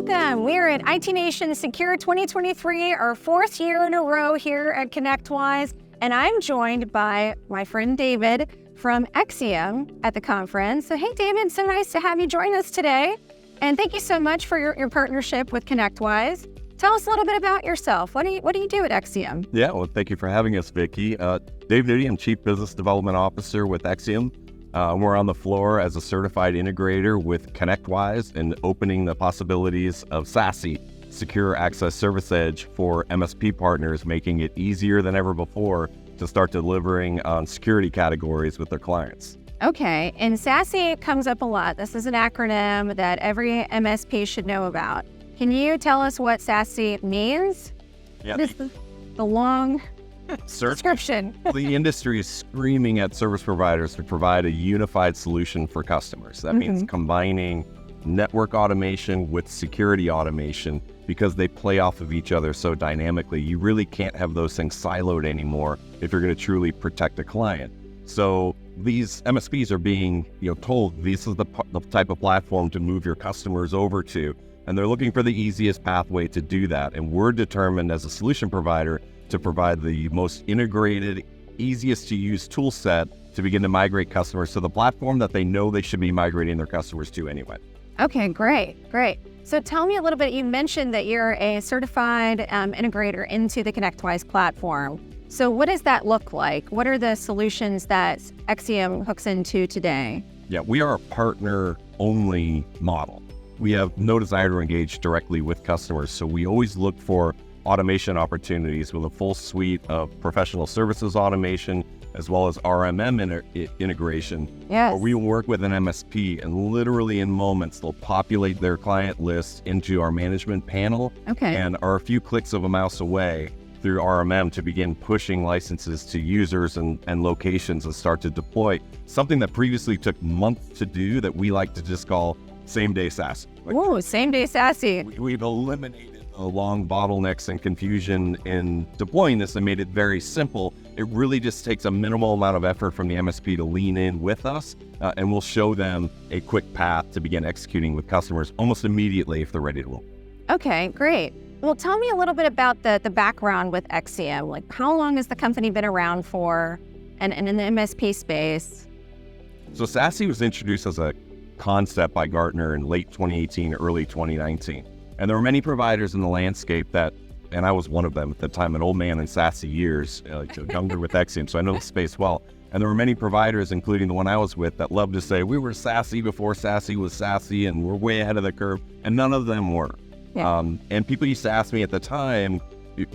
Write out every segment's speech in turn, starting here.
Welcome. We're at IT Nation Secure 2023, our fourth year in a row here at ConnectWise, and I'm joined by my friend David from Exium at the conference. So hey David, so nice to have you join us today. And thank you so much for your partnership with ConnectWise. Tell us a little bit about yourself. What do you do at Exium? Yeah, well, thank you for having us, Vicki. David Nutti, I'm Chief Business Development Officer with Exium. We're on the floor as a certified integrator with ConnectWise and opening the possibilities of SASE, Secure Access Service Edge, for MSP partners, making it easier than ever before to start delivering on security categories with their clients. Okay, and SASE comes up a lot. This is an acronym that every MSP should know about. Can you tell us what SASE means? Yeah, what is the long description? The industry is screaming at service providers to provide a unified solution for customers. That means combining network automation with security automation because they play off of each other so dynamically. You really can't have those things siloed anymore if you're going to truly protect a client. So these MSPs are being told this is the type of platform to move your customers over to, and they're looking for the easiest pathway to do that. And we're determined as a solution provider to provide the most integrated, easiest to use tool set to begin to migrate customers to the platform that they know they should be migrating their customers to anyway. Okay, great. So tell me a little bit, you mentioned that you're a certified integrator into the ConnectWise platform. So what does that look like? What are the solutions that Exium hooks into today? Yeah, we are a partner-only model. We have no desire to engage directly with customers, so we always look for automation opportunities with a full suite of professional services automation, as well as RMM integration. Yes. Where we work with an MSP and literally in moments, they'll populate their client list into our management panel and are a few clicks of a mouse away through RMM to begin pushing licenses to users and locations and start to deploy. Something that previously took months to do that we like to just call same-day SASE. Whoa, same-day SASE. We've eliminated the long bottlenecks and confusion in deploying this and made it very simple. It really just takes a minimal amount of effort from the MSP to lean in with us, and we'll show them a quick path to begin executing with customers almost immediately if they're ready to roll. Okay, great. Well, tell me a little bit about the background with Exium. Like, how long has the company been around for and in the MSP space? So SASE was introduced as a concept by Gartner in late 2018, early 2019. And there were many providers in the landscape that, and I was one of them at the time, an old man in SASE years, younger with Exium, so I know the space well. And there were many providers, including the one I was with, that loved to say, we were SASE before SASE was SASE, and we're way ahead of the curve, and none of them were. Yeah. And people used to ask me at the time,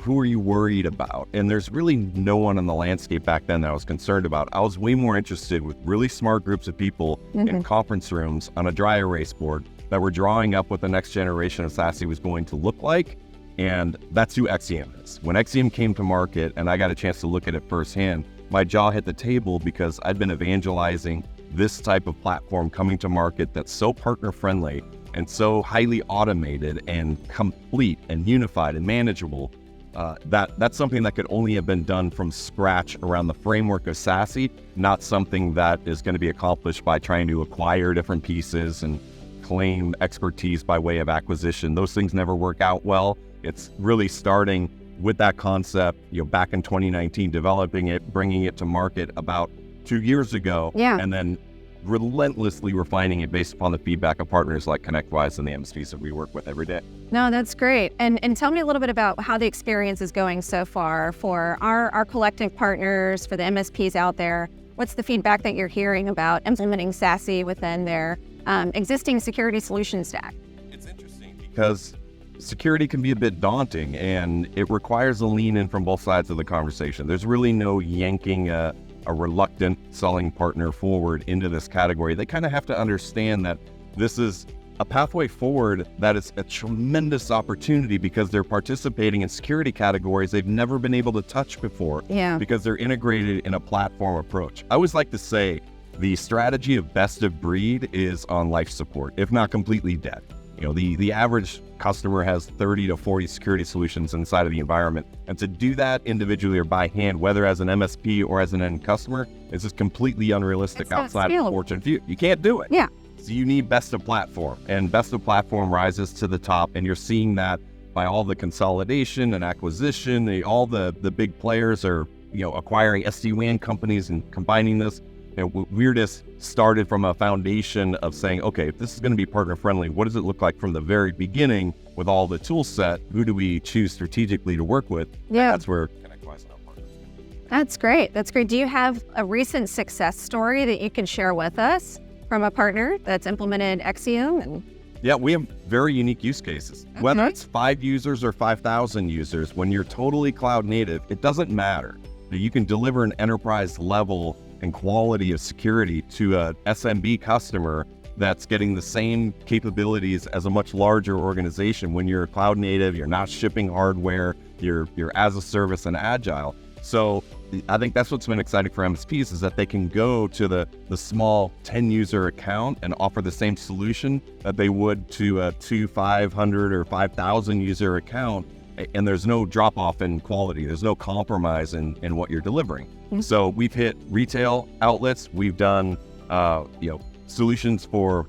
who are you worried about? And there's really no one in the landscape back then that I was concerned about. I was way more interested with really smart groups of people in conference rooms on a dry erase board that were drawing up what the next generation of SASE was going to look like. And that's who Exium is. When Exium came to market and I got a chance to look at it firsthand, my jaw hit the table because I'd been evangelizing this type of platform coming to market that's so partner friendly and so highly automated and complete and unified and manageable. That's something that could only have been done from scratch around the framework of SASE, not something that is going to be accomplished by trying to acquire different pieces and claim expertise by way of acquisition. Those things never work out well. It's really starting with that concept, back in 2019, developing it, bringing it to market about 2 years ago, and then relentlessly refining it based upon the feedback of partners like ConnectWise and the MSPs that we work with every day. No, that's great. And tell me a little bit about how the experience is going so far for our collective partners, for the MSPs out there. What's the feedback that you're hearing about implementing SASE within their existing security solution stack? It's interesting because security can be a bit daunting and it requires a lean in from both sides of the conversation. There's really no yanking a reluctant selling partner forward into this category. They kind of have to understand that this is a pathway forward that is a tremendous opportunity because they're participating in security categories they've never been able to touch before because they're integrated in a platform approach. I always like to say the strategy of best of breed is on life support, if not completely dead. The average customer has 30 to 40 security solutions inside of the environment. And to do that individually or by hand, whether as an MSP or as an end customer, is just completely unrealistic outside of the fortune few. You can't do it. Yeah. So you need best of platform, and best of platform rises to the top, and you're seeing that by all the consolidation and acquisition. All the big players are acquiring SD-WAN companies and combining this. We're just started from a foundation of saying, okay, if this is going to be partner friendly, what does it look like from the very beginning with all the tool set? Who do we choose strategically to work with? Yeah, that's where ConnectWise now partners. That's great. That's great. Do you have a recent success story that you can share with us from a partner that's implemented Exium? Yeah, we have very unique use cases. Okay. Whether it's 5 users or 5,000 users, when you're totally cloud native, it doesn't matter. You can deliver an enterprise level and quality of security to a SMB customer that's getting the same capabilities as a much larger organization. When you're cloud native, you're not shipping hardware, you're as a service and agile. So I think that's what's been exciting for MSPs, is that they can go to the small 10 user account and offer the same solution that they would to a 500 or 5,000 user account. And there's no drop off in quality. There's no compromise in what you're delivering. Mm-hmm. So we've hit retail outlets. We've done, solutions for,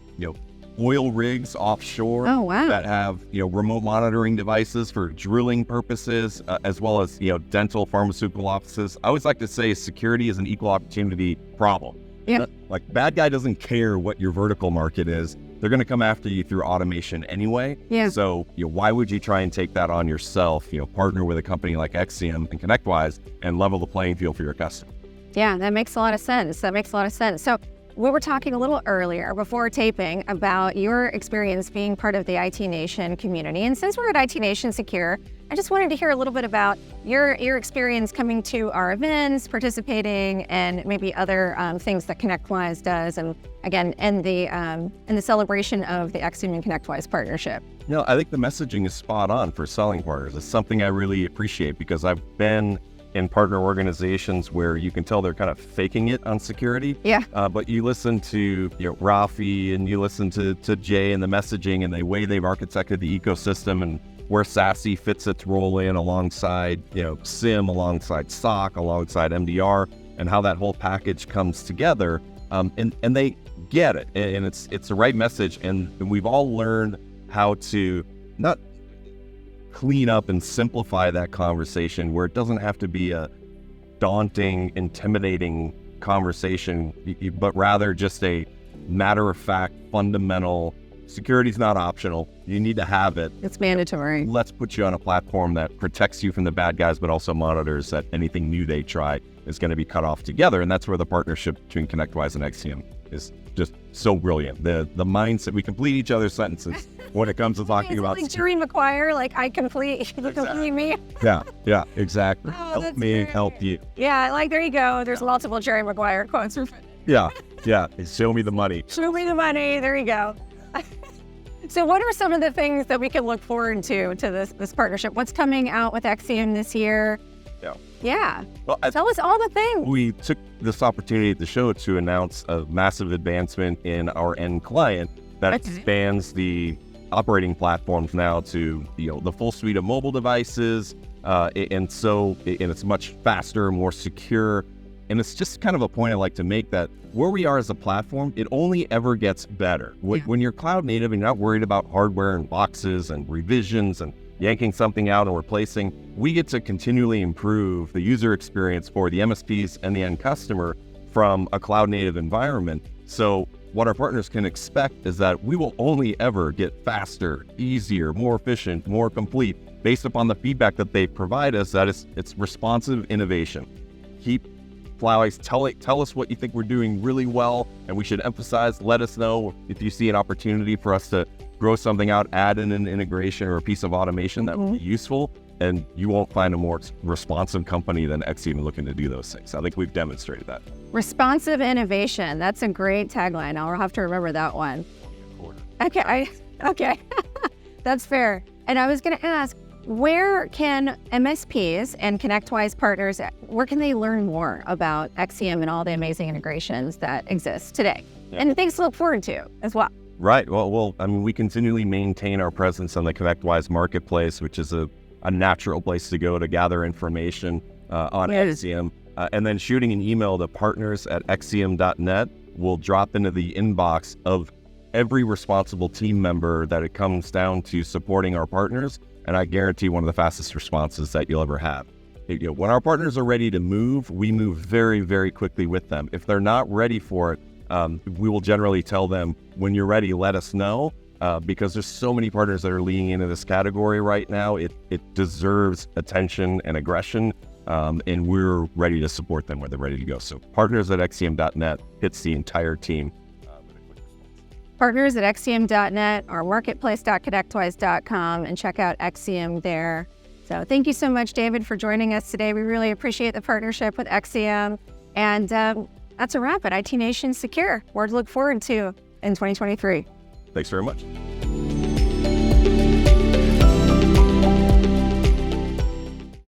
oil rigs offshore. Oh, wow. That have, remote monitoring devices for drilling purposes, as well as, dental, pharmaceutical offices. I always like to say security is an equal opportunity problem. Yeah. Like, bad guy doesn't care what your vertical market is. They're going to come after you through automation anyway. Yeah. So, why would you try and take that on yourself? Partner with a company like Exium and ConnectWise and level the playing field for your customer. Yeah, that makes a lot of sense. So we were talking a little earlier before taping about your experience being part of the IT Nation community. And since we're at IT Nation Secure, I just wanted to hear a little bit about your experience coming to our events, participating, and maybe other things that ConnectWise does, and again, in the celebration of the Exium and ConnectWise partnership. I think the messaging is spot on for selling partners. It's something I really appreciate, because I've been in partner organizations where you can tell they're kind of faking it on security. Yeah. But you listen to Rafi, and you listen to Jay and the messaging and the way they've architected the ecosystem, and where SASE fits its role in alongside, SIM, alongside SOC, alongside MDR, and how that whole package comes together. And they get it, and it's the right message. And we've all learned how to not clean up and simplify that conversation, where it doesn't have to be a daunting, intimidating conversation, but rather just a matter-of-fact, fundamental. Security's not optional. You need to have it. It's mandatory. Let's put you on a platform that protects you from the bad guys, but also monitors that anything new they try is going to be cut off together. And that's where the partnership between ConnectWise and Exium is just so brilliant. The mindset, we complete each other's sentences when it comes to talking about like Jerry Maguire, like I complete, you complete me. Yeah, exactly. Help me help you. Yeah, like there you go. There's multiple Jerry Maguire quotes. Yeah. Show me the money. Show me the money. There you go. So what are some of the things that we can look forward to this partnership? What's coming out with Exium this year? Yeah. Well, tell us all the things. We took this opportunity at the show to announce a massive advancement in our end client that expands the operating platforms now to the full suite of mobile devices, and it's much faster, more secure. And it's just kind of a point I like to make, that where we are as a platform, it only ever gets better. When you're cloud native and you're not worried about hardware and boxes and revisions and yanking something out and replacing, we get to continually improve the user experience for the MSPs and the end customer from a cloud native environment. So what our partners can expect is that we will only ever get faster, easier, more efficient, more complete, based upon the feedback that they provide us. That it's responsive innovation. Keep FlyWise, tell us what you think we're doing really well, and we should emphasize. Let us know if you see an opportunity for us to grow something out, add in an integration or a piece of automation that would be useful, and you won't find a more responsive company than Exium looking to do those things. I think we've demonstrated that. Responsive innovation. That's a great tagline. I'll have to remember that one. Okay. That's fair. And I was going to ask, where can MSPs and ConnectWise partners, where can they learn more about Exium and all the amazing integrations that exist today? Yeah. And things to look forward to as well. Right. Well, I mean, we continually maintain our presence on the ConnectWise marketplace, which is a natural place to go to gather information on Exium. And then shooting an email to partners@exium.net will drop into the inbox of every responsible team member that it comes down to supporting our partners, and I guarantee one of the fastest responses that you'll ever have. When our partners are ready to move, we move very, very quickly with them. If they're not ready for it, we will generally tell them, when you're ready, let us know, because there's so many partners that are leaning into this category right now. It deserves attention and aggression, and we're ready to support them when they're ready to go. So partners at Exium.net hits the entire team. Partners at Exium.net or marketplace.connectwise.com, and check out Exium there. So thank you so much, David, for joining us today. We really appreciate the partnership with Exium. And that's a wrap at IT Nation Secure. More to look forward to in 2023. Thanks very much.